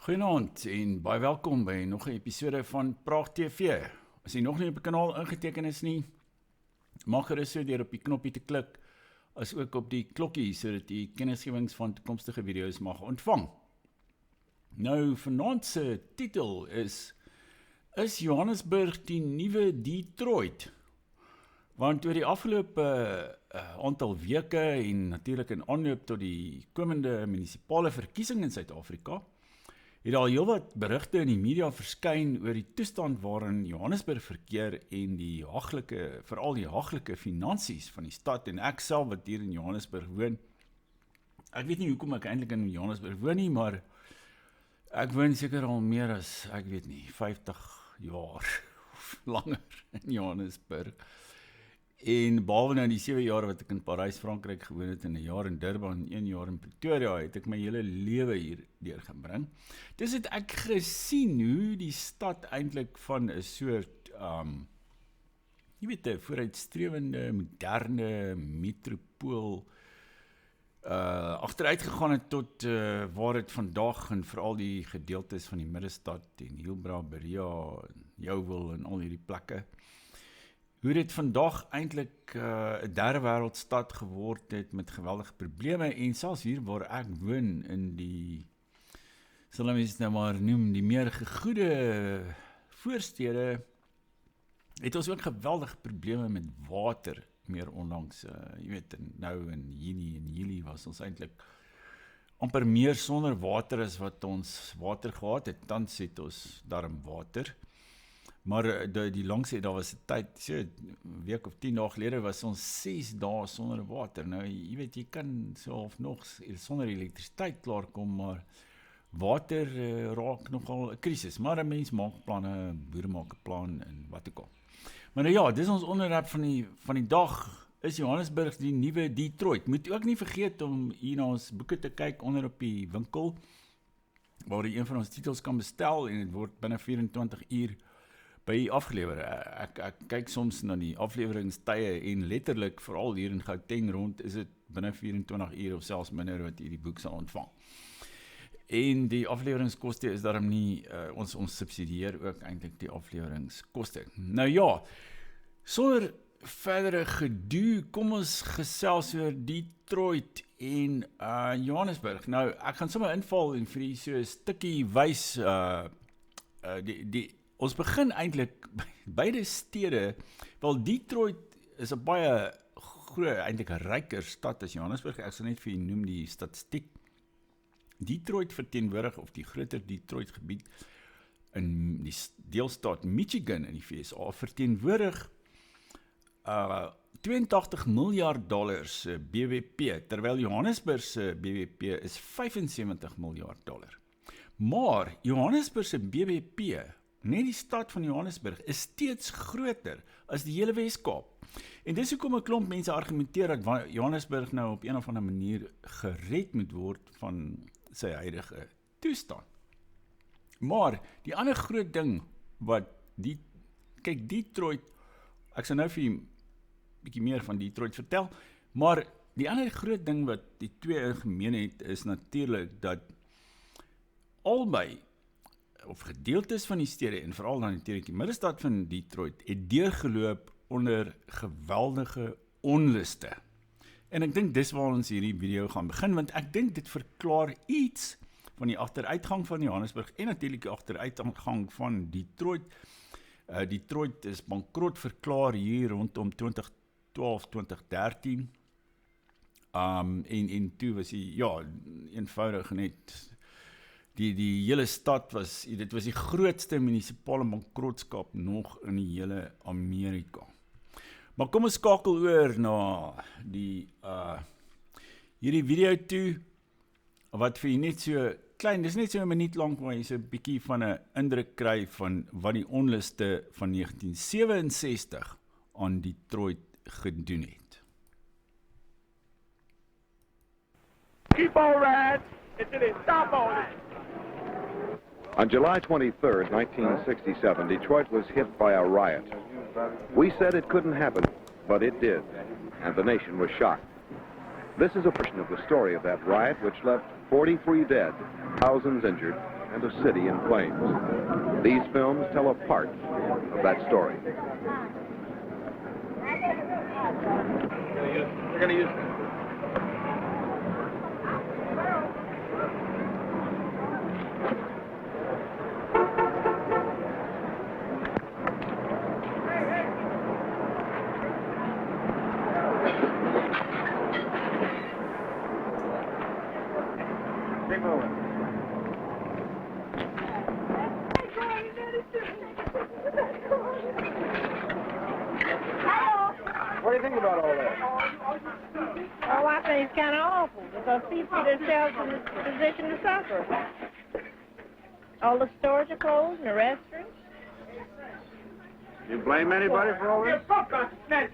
Goeienaand en baie welkom by nog 'n episode van Praag TV. As jy nog nie op die kanaal ingeteken is nie, maak gerus so deur op die knoppie te klik, as ook op die klokkie sodat jy kennisgewings van toekomstige video's mag ontvang. Nou, vanaand se titel is Johannesburg die nuwe Detroit? Want oor die afgelope aantal weke en natuurlik in aanloop tot die komende munisipale verkiesing in Suid-Afrika, het al heelwat berigte in die media verskyn oor die toestand waarin Johannesburg verkeer en veral die haglike finansies van die stad. En ek self wat hier in Johannesburg woon, ek weet nie hoekom ek eintlik in Johannesburg woon nie, maar ek woon seker al meer as, 50 jaar of langer in Johannesburg. En behalwe nou die 7 jaar wat ek in Parys, Frankryk gewoon het, en 'n jaar in Durban, 1 jaar in Pretoria, het ek my hele lewe hier deurgebring. Dis het ek gesien hoe die stad eintlik van 'n soort, 'n vooruitstrewende, moderne metropool agteruit gegaan het tot waar dit vandag en veral die gedeeltes van die middestad en Hillbrow, Berea, Yeoville en al hierdie plekke, hoe dit vandag eintlik 'n derde wêreldstad geword het met geweldige probleme, en selfs hier waar ek woon in die, sal ons nou maar noem, die meer gegoede voorstede, het ons ook geweldige probleme met water, meer onlangs, nou in Junie en Julie was ons eintlik amper meer sonder water as wat ons water gehad het. Tans het ons darm water. Maar die langste, daar was 'n tyd, so 'n week of 10 dae gelede, was ons 6 dae sonder water. Nou, jy kan so of nog sonder elektrisiteit klaarkom, maar water raak nogal 'n krisis. Maar 'n mens maak planne, boere maak 'n plan en wat ook al. Maar nou ja, dis ons onderwerp van die dag, is Johannesburg die nuwe Detroit. Moet ook nie vergeet om hier na ons boeke te kyk onder op die winkel, waar jy een van ons titels kan bestel en dit word binne 24 uur by afgelewer. Ek kyk soms na die afleweringstye en letterlik, veral hier in Gauteng rond, is dit binne 24 uur of selfs minder wat jy die boek sal ontvang. En die afleweringskoste is daarom nie, ons subsidieer ook eintlik die afleweringskoste. Nou ja, sonder verdere gedoe, kom ons gesels oor Detroit en Johannesburg. Nou, ek gaan sommer inval en vir die so 'n stukkie wys, ons begin eintlik by beide stede. Wel, Detroit is 'n baie groot, eintlik 'n ryker stad as Johannesburg. Ek sal net vir julle noem die statistiek. Detroit verteenwoordig, of die groter Detroit gebied in die deelstaat Michigan in die VSA, verteenwoordig $82 miljard BBP, terwyl Johannesburg se BBP is $75 miljard. Maar Johannesburg se BBP, net die stad van Johannesburg, is steeds groter as die hele Wes-Kaap. En dis hoekom 'n klomp mense argumenteer dat Johannesburg nou op een of ander manier gered moet word van sy huidige toestand. Maar die ander groot ding wat Detroit, ek sal nou vir jy 'n bietjie meer van Detroit vertel, maar die ander groot ding wat die twee in gemeen het, is natuurlik dat albei, of gedeeltes van die stede, en veral dan natuurlik die middestad van Detroit, het deurgeloop onder geweldige onluste. En ek dink dis waar ons hierdie video gaan begin, want ek dink dit verklaar iets van die agteruitgang van Johannesburg en natuurlik die agteruitgang van Detroit. Detroit is bankrot verklaar hier rondom 2012, 2013. En toe was eenvoudig net die hele stad dit was die grootste munisipale bankrotskap nog in die hele Amerika. Maar kom ons skakel oor na hierdie video toe, wat vir jy net so klein, dis net so 'n minuut lank, waar jy so 'n bietjie van 'n indruk kry van wat die onluste van 1967 aan Detroit gedoen het. Keep on riding until they stop on it. On July 23rd, 1967, Detroit was hit by a riot. We said it couldn't happen, but it did, and the nation was shocked. This is a portion of the story of that riot, which left 43 dead, thousands injured, and and a city in flames. These films tell a part of that story. We're going to use Keep moving. What do you think about all that? Oh, I think it's kind of awful because people put themselves in the position to suffer. All the stores are closed and the restaurants. You blame anybody for all this?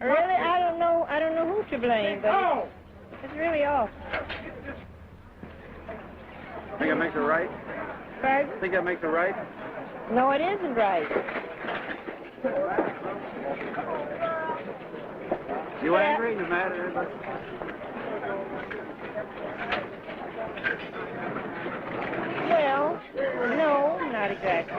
Really, I don't know who to blame, but it's really awful. Think it makes it right? Pardon? Think that makes it right? No, it isn't right. You angry? You mad at everybody? Well, no, not exactly.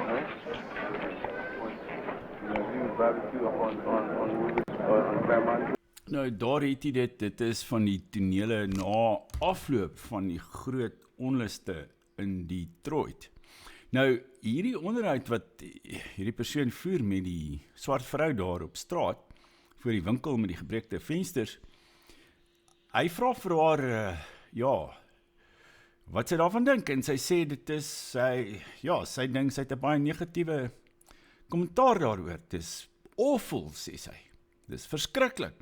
Nou, daar het jy dit is van die tonele na afloop van die groot onluste in Detroit. Nou, hierdie onderhoud wat hierdie persoon voer met die swart vrou daar op straat, voor die winkel met die gebreekte vensters, hy vra vir haar, wat sy daarvan dink, en sy sê dit is, sy dink sy het 'n baie negatiewe kommentaar daaroor, dit is awful, sê sy, dit is verskriklik.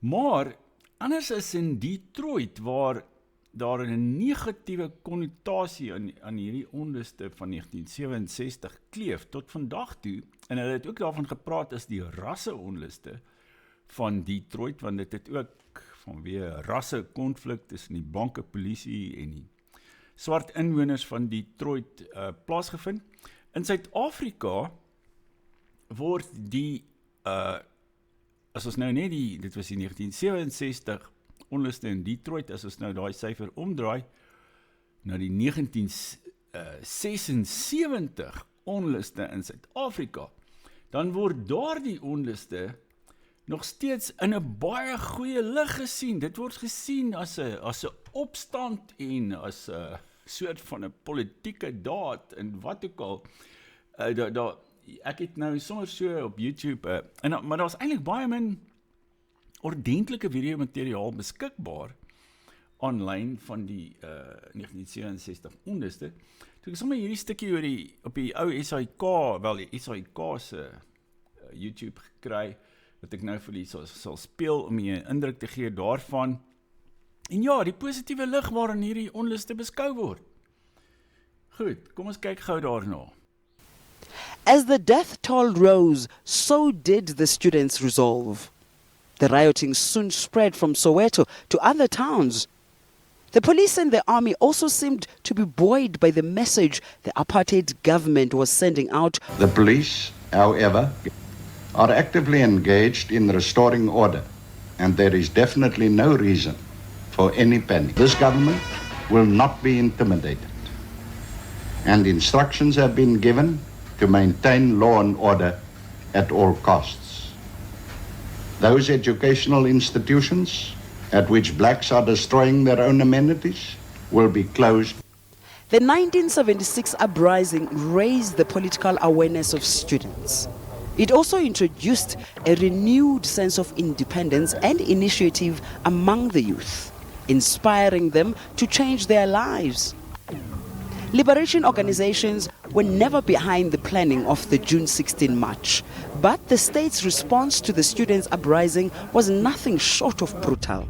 Maar, anders as in Detroit, waar daar 'n negatiewe konnotasie aan hierdie onluste van 1967 kleef, tot vandag toe, en hulle het ook daarvan gepraat as die rasseonluste van Detroit, want dit het ook vanweë rassekonflik tussen die blanke polisie en die swart inwoners van Detroit plaasgevind. In Suid-Afrika word die, as ons nou net dit was die 1967 onluste in Detroit, as ons nou daai syfer omdraai, na die 1976 onluste in Suid-Afrika, dan word daardie onluste nog steeds in 'n baie goeie lig gesien. Dit word gesien as 'n opstand en as 'n soort van 'n politieke daad en wat ook al. Ek het nou sommer so op YouTube, maar daar's eintlik baie min ordentlike videomateriaal beskikbaar online van die 1967 onluste. Toe ek sommer hierdie stukkie op die ou SAIK, wel die SAIK se YouTube gekry, wat ek nou vir die sal speel om jy 'n indruk te gee daarvan. En ja, die positiewe lig waarin hierdie onluste beskou word. Goed, kom ons kyk gou daarna. As the death toll rose, so did the students' resolve. The rioting soon spread from Soweto to other towns. The police and the army also seemed to be buoyed by the message the apartheid government was sending out. The police, however, are actively engaged in restoring order, and there is definitely no reason for any panic. This government will not be intimidated, and instructions have been given to maintain law and order at all costs. Those educational institutions at which blacks are destroying their own amenities will be closed. The 1976 uprising raised the political awareness of students. It also introduced a renewed sense of independence and initiative among the youth, inspiring them to change their lives. Liberation organizations were never behind the planning of the June 16 march, but the state's response to the students' uprising was nothing short of brutal.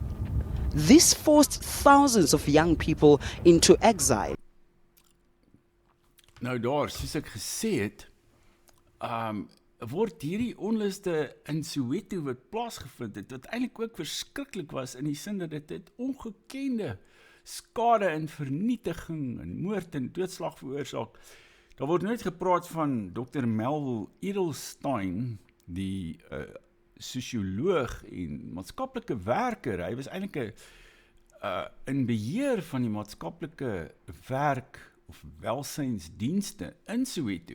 This forced thousands of young people into exile. Nou daar, soos ek gesê het, word hierdie onluste in Soweto wat plaasgevind het, wat eintlik ook verskriklik was in die sin dat dit ongekende skade en vernietiging en moord en doodslag veroorsaak. Daar word nooit gepraat van Dr. Melville Edelstein, die sosioloog en maatskaplike werker. Hy was eintlik in beheer van die maatskaplike werk of welsynsdienste in Soweto.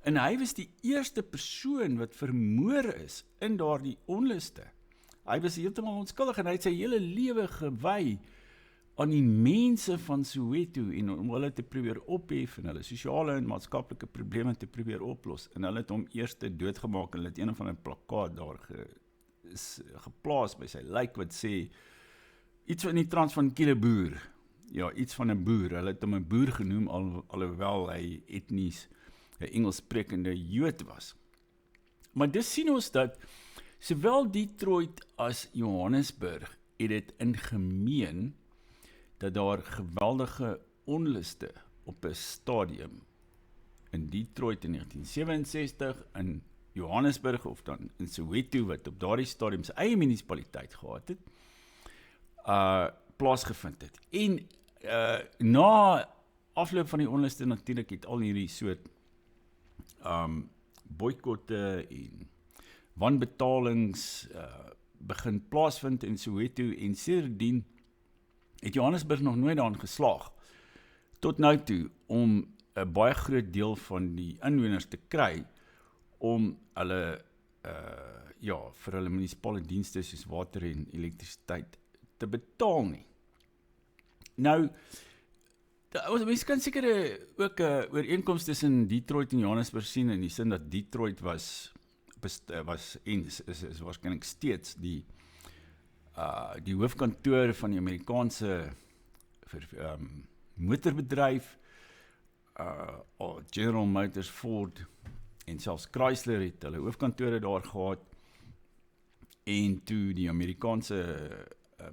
En hy was die eerste persoon wat vermoor is in daardie onluste. Hy was heeltemal onskuldig en hy het sy hele lewe gewy aan die mense van Soweto en om hulle te probeer ophef en hulle sosiale en maatskaplike probleme te probeer oplos. En hulle het hom eers doodgemaak en hulle het een of ander plakkaat daar geplaas by sy lijk wat sê iets in die trant van Kieleboer. Ja, iets van 'n boer. Hulle het hom 'n boer genoem alhoewel hy etnies 'n Engels sprekende Jood was. Maar dis sien ons dat sowel Detroit as Johannesburg het dit in gemeen dat daar geweldige onluste op 'n stadium in Detroit in 1967, in Johannesburg of dan in Soweto wat op daardie stadium sy eie munisipaliteit gehad het, plaasgevind het. En na afloop van die onluste natuurlik het al hierdie soort boykotte en wanbetalings begin plaasvind in Soweto en sedertdien het Johannesburg nog nooit daarin geslaag tot nou toe om 'n baie groot deel van die inwoners te kry om hulle vir hulle munisipale dienste soos water en elektrisiteit te betaal nie. Nou, mense kan seker ook 'n ooreenkoms tussen Detroit en Johannesburg sien in die sin dat Detroit was en is waarskynlik steeds die hoofkantoor van die Amerikaanse motorbedryf, General Motors, Ford en selfs Chrysler het hulle hoofkantore daar gehad, en toe die Amerikaanse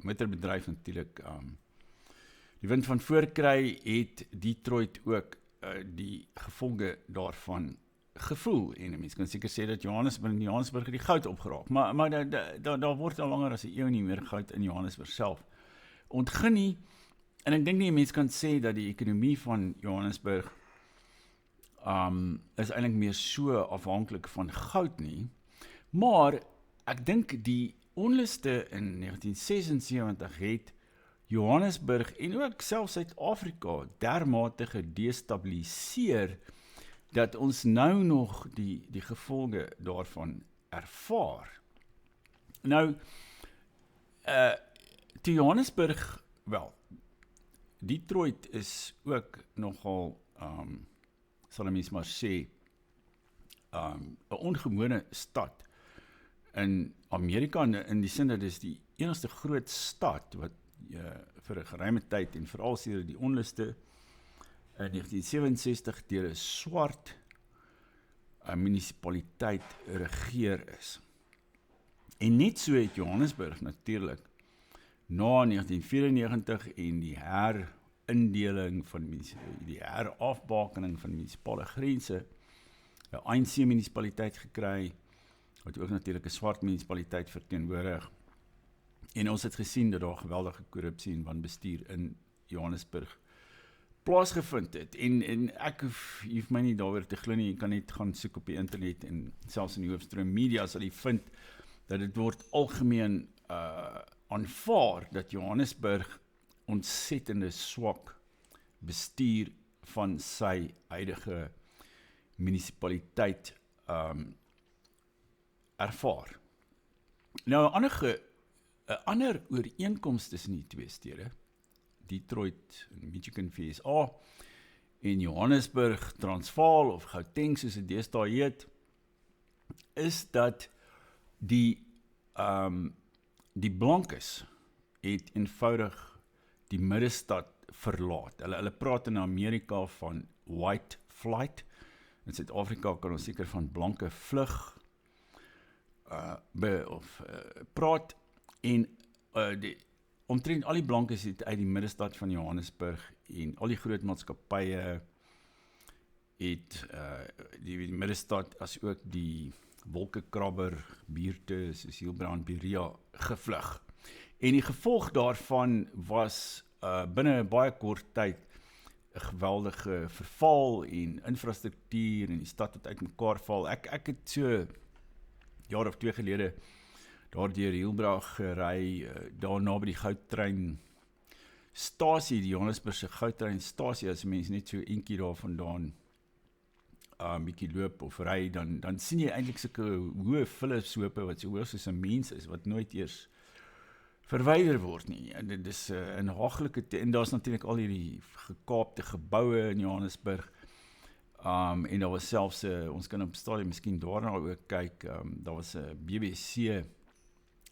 motorbedryf natuurlik die wind van voorkry, het Detroit ook die gevolge daarvan gevoel, en mens kan seker sê dat Johannesburg het die goud opgeraak, maar daar word al langer as 'n eeu nie meer goud in Johannesburg self ontgin nie, en ek dink nie mens kan sê dat die ekonomie van Johannesburg is eintlik meer so afhanklik van goud nie, maar ek dink die onluste in 1976 het Johannesburg en ook selfs Suid-Afrika dermate gedestabiliseer dat ons nou nog die gevolge daarvan ervaar. Nou, toe Johannesburg, Detroit is ook nogal, sal mens maar sê, 'n ongewone stad in Amerika, in die sin dat dit is die enigste groot stad wat vir 'n geruime tyd en veral sedert die onluste in 1967 deur 'n swart munisipaliteit regeer is. En net so het Johannesburg natuurlik na 1994 en die herindeling van die herafbakening van munisipale grense 'n ANC munisipaliteit gekry, wat ook natuurlik 'n swart munisipaliteit verteenwoordig. En ons het gesien dat daar geweldige korrupsie en wanbestuur in Johannesburg plaasgevind het. En ek hoef my nie daaroor te glo nie, jy kan net gaan soek op die internet en selfs in die hoofstroom media sal jy vind dat dit word algemeen aanvaar dat Johannesburg ontsettende swak bestuur van sy huidige munisipaliteit ervaar. Nou, 'n ander ooreenkoms tussen die twee stede, Detroit in Michigan, VSA, en Johannesburg, Transvaal of Gauteng soos dit deesdae heet, is dat die blankes het eenvoudig die middestad verlaat. Hulle praat in Amerika van white flight. In Suid-Afrika kan ons seker van blanke vlug praat, en omtrent al die blankes het uit die middestad van Johannesburg en al die groot maatskappye het die middestad as ook die wolkekrabber buurte soos Hielbra Berea gevlug. En die gevolg daarvan was binne 'n baie kort tyd 'n geweldige verval en infrastruktuur en die stad het uitmekaar val. Ek het so jaar of 2 gelede daardeur Hielbra gery, daar naby die goudtrein stasie, die Johannesburgse goudtreinstasie, as mens net so eentjie daar vandaan bietjie loop of ry, dan sien jy eintlik sulke hoë Philipshope wat so hoog soos 'n mens is, wat nooit eers verwyder word nie. En dit is 'n haaglike, en daar's natuurlik al hierdie gekaapte geboue in Johannesburg, en daar was selfs, ons kan op stadium miskien daarna ook kyk, daar was 'n BBC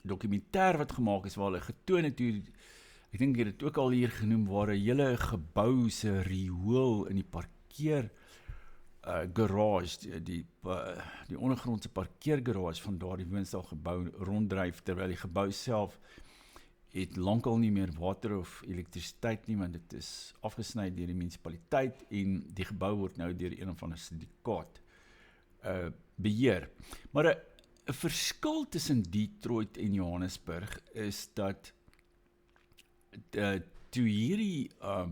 dokumentêr wat gemaak is, waar hulle getoon het hoe, ek dink ek het dit ook al hier genoem, waar 'n hele gebou se riool in die parkeer garage, die ondergrondse parkeergarage van daardie woonstelgebou ronddryf, terwyl die gebou self het lankal nie meer water of elektrisiteit nie, want dit is afgesny deur die munisipaliteit en die gebou word nou deur een of ander syndikaat beheer. Maar 'n verskil tussen Detroit en Johannesburg is dat toe hierdie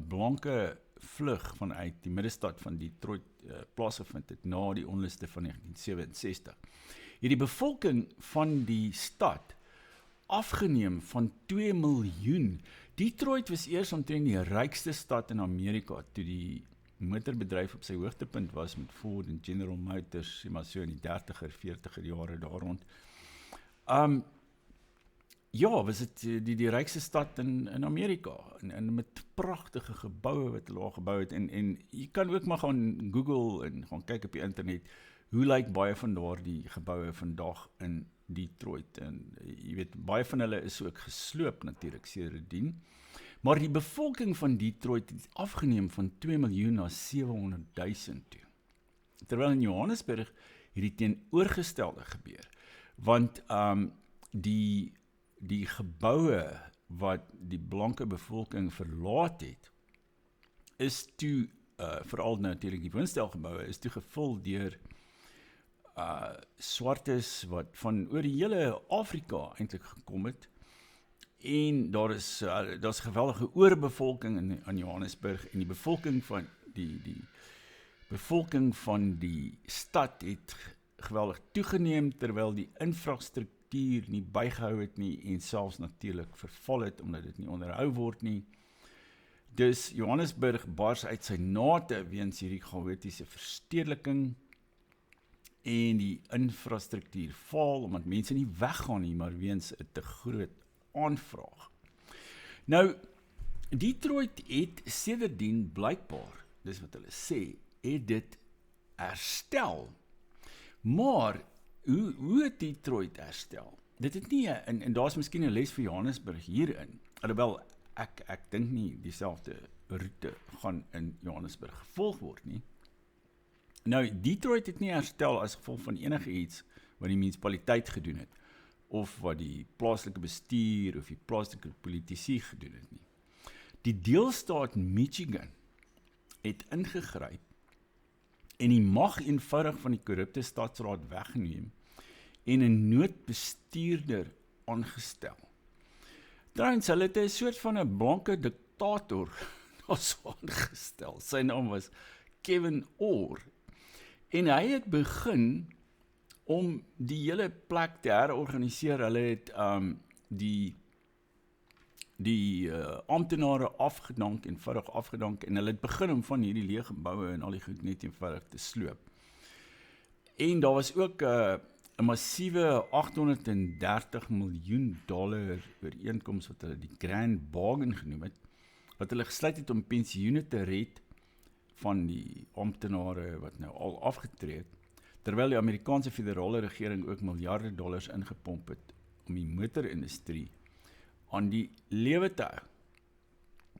blanke vlug vanuit die middestad van Detroit plaasgevind het na die onluste van 1967, het die bevolking van die stad afgeneem van 2 miljoen. Detroit was eers omtrent die rykste stad in Amerika, toe die motorbedryf op sy hoogtepunt was met Ford en General Motors, maar so in die 30er, 40er jare daar rond. Ja, was dit die rykste stad in Amerika, en met pragtige geboue wat hulle al gebou het, en jy kan ook maar gaan Google en gaan kyk op die internet, hoe lyk baie van daardie geboue vandag in Detroit, en jy weet, baie van hulle is ook gesloop natuurlik sedertdien, maar die bevolking van Detroit het afgeneem van 2 miljoen na 700.000 toe. Terwyl in Johannesburg het die teenoorgestelde gebeur, want die geboue wat die blanke bevolking verlaat het, is toe, veral natuurlik die woonstelgeboue, is toe gevul deur swartes wat van oor die hele Afrika eintlik gekom het, en daar's geweldige oorbevolking in Johannesburg, en die bevolking van die bevolking van die stad het geweldig toegeneem, terwyl die infrastruktuur nie bygehou het nie, en selfs natuurlik verval het, omdat dit nie onderhou word nie. Dus Johannesburg bars uit sy nate weens hierdie chaotiese verstedeliking, en die infrastruktuur val, omdat mense nie weggaan nie, maar weens 'n te groot aanvraag. Nou, Detroit het sedertdien blykbaar, dis wat hulle sê, het dit herstel. Maar, hoe het Detroit herstel? Dit het nie, en daar's miskien 'n les vir Johannesburg hierin, alhoewel ek dink nie dieselfde roete gaan in Johannesburg gevolg word nie. Nou, Detroit het nie herstel as gevolg van enige iets wat die munisipaliteit gedoen het, of wat die plaaslike bestuur of die plaaslike politici gedoen het nie. Die deelstaat Michigan het ingegryp en die mag eenvoudig van die korrupte stadsraad weggeneem en 'n noodbestuurder aangestel. Trouwens, hulle het 'n soort van 'n blanke diktator so aangestel. Sy naam was Kevin Orr. En hy het begin om die hele plek te herorganiseer. Hulle het die amptenare afgedank, eenvoudig afgedank, en hulle het begin om van hierdie leë geboue en al die goed net eenvoudig te sloop. En daar was ook 'n massiewe $830 miljoen ooreenkoms wat hulle die Grand Bargain genoem het, wat hulle gesluit het om pensioene te red van die amptenare wat nou al afgetree het, terwyl die Amerikaanse federale regering ook miljarde dollars ingepomp het om die motorindustrie aan die lewe te hou.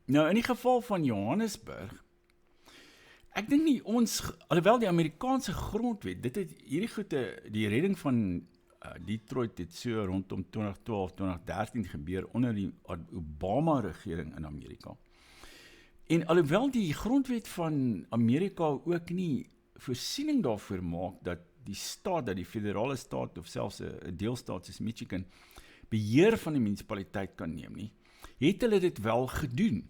Nou, in die geval van Johannesburg, ek dink nie alhoewel die Amerikaanse grondwet, hierdie goede, die redding van Detroit het so rondom 2012, 2013 gebeur onder die Obama-regering in Amerika. En alhoewel die grondwet van Amerika ook nie voorsiening daarvoor maak dat die federale staat of selfs 'n deelstaat soos Michigan beheer van die munisipaliteit kan neem nie, het hulle dit wel gedoen.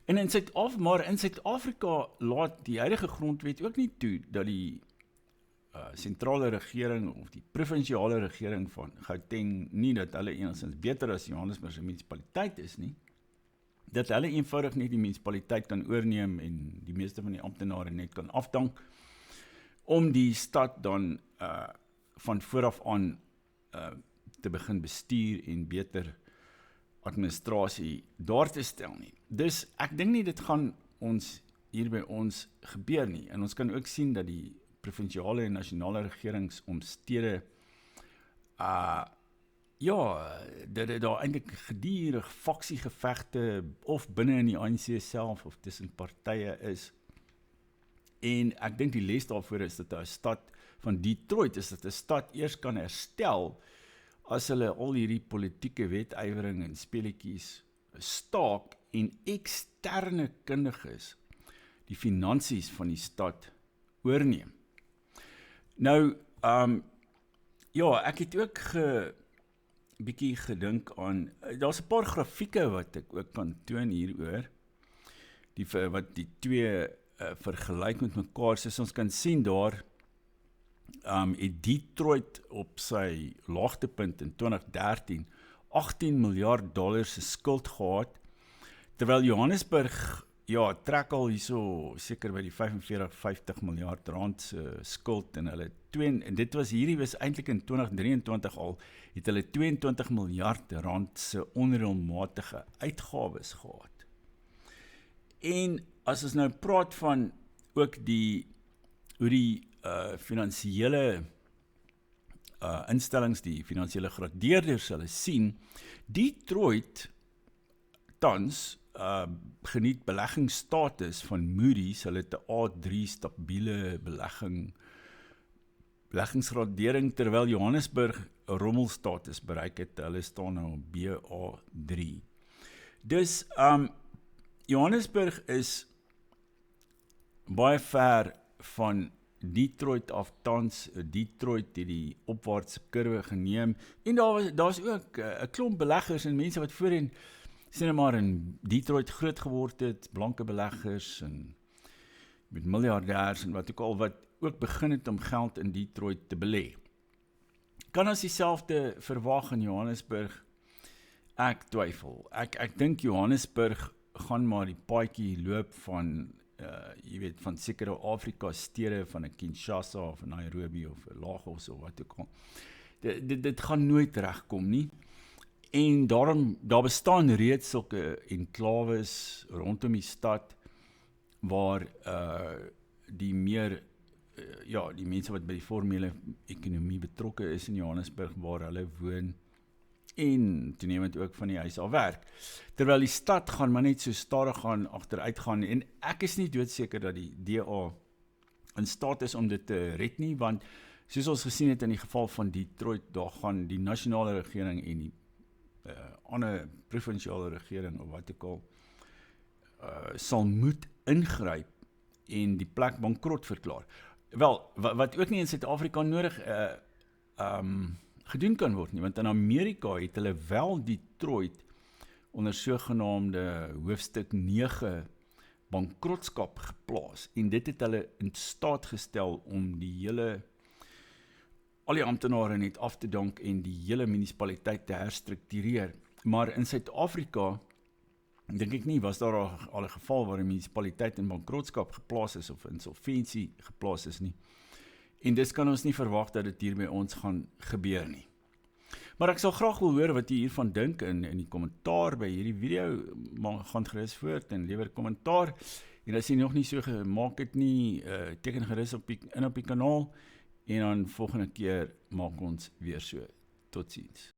En in Suid-Afrika laat die huidige grondwet ook nie toe dat die sentrale regering of die provinsiale regering van Gauteng nie dat hulle enigstens beter as Johannesburg se munisipaliteit is nie. dat hulle eenvoudig net die munisipaliteit kan oorneem en die meeste van die amptenare net kan afdank, om die stad dan van vooraf aan te begin bestuur en beter administrasie daar te stel nie. Dus ek dink nie dit gaan ons hier by ons gebeur nie, en ons kan ook sien dat die provinsiale en nasionale regerings om stede dat dit daar eintlik gedurig faksiegevegte of binne in die ANC self of tussen partye is. En ek dink die les daarvoor is dat 'n stad van Detroit is dat 'n stad eers kan herstel as hulle al hierdie politieke wetywering en speletjies staak en eksterne kundiges die finansies van die stad oorneem. Nou, ek het ook bietjie gedink aan, daar's 'n paar grafieke wat ek ook kan toon hieroor, wat die twee vergelyk met mekaar, soos ons kan sien daar, het Detroit op sy laagtepunt in 2013 $18 miljard se skuld gehad, terwyl Johannesburg trek al hierso seker by die 45-50 miljard rand se skuld, en hulle hierdie was eintlik in 2023 al, het hulle 22 miljard rand se onreëlmatige uitgawes gehad. En as ons nou praat van ook hoe die finansiële instellings, die finansiële gradeerders hulle sien, Detroit tans geniet beleggingsstatus van Moody's, hulle het 'n A3 stabiele beleggingsgradering, terwyl Johannesburg 'n rommelstatus bereik het, hulle staan nou op BA3. Dus Johannesburg is baie ver van Detroit af tans. Detroit het die opwaartse kurwe geneem, en daar's ook 'n klomp beleggers en mense wat voorheen sien maar in Detroit groot geword het, blanke beleggers en met miljardairs en wat ook begin het om geld in Detroit te belê. Kan ons dieselfde verwag in Johannesburg? Ek twyfel. Ek dink Johannesburg gaan maar die paadjie loop van van sekere Afrika stede, van 'n Kinshasa of 'n Nairobi of 'n Lagos of wat ook al. Dit gaan nooit regkom nie. En daar bestaan reeds sulke enclaves rondom die stad waar die mense wat by die formele ekonomie betrokke is in Johannesburg, waar hulle woon en toenemend ook van die huis af werk. Terwyl die stad gaan maar net so stadig gaan agteruit gaan, en ek is nie doodseker dat die DA in staat is om dit te red nie, want soos ons gesien het in die geval van Detroit, daar gaan die nasionale regering en die ander provinsiale regering of wat ook al sal moet ingryp en die plek bankrot verklaar. Wel, wat ook nie in Suid-Afrika nodig gedoen kan word nie, want in Amerika het hulle wel Detroit onder sogenaamde hoofstuk 9 bankrotskap geplaas, en dit het hulle in staat gestel om al die amptenare net af te dank en die hele munisipaliteit te herstruktureer. Maar in Suid-Afrika, dink ek nie, was daar al 'n geval waar 'n munisipaliteit in bankrotskap geplaas is of insolventie geplaas is nie. En dis kan ons nie verwag dat dit hier by ons gaan gebeur nie. Maar ek sal graag wil hoor wat jy hiervan dink in die kommentaar by hierdie video. Gaan gerus voort en lewer kommentaar. En as jy nog nie so gemaak het nie, teken gerus op die kanaal. En dan volgende keer maak ons weer so. Totsiens.